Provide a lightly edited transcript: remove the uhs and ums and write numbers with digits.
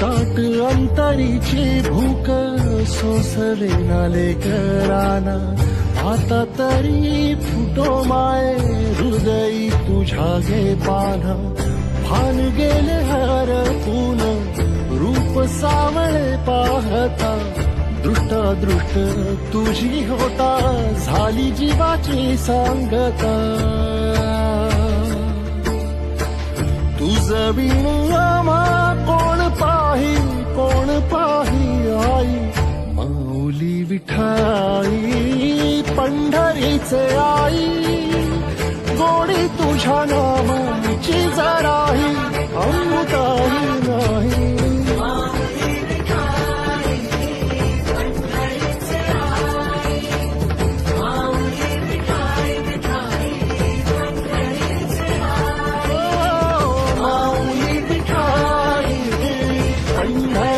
ताट अंतरीची भूक सोसले नाले कराना आता तरी फुटो माये हृदयी तुझ्या गे पान भान गेले हरपून रूप सावळे पाहता दृष्ट तुझी होता झाली जीवाची सांगता तुझ विण आम्हा कोण पाही आई माऊली विठाई पंढरीचे आई गोडी तुझ्या नामाची जराही अमृताही नाही I'm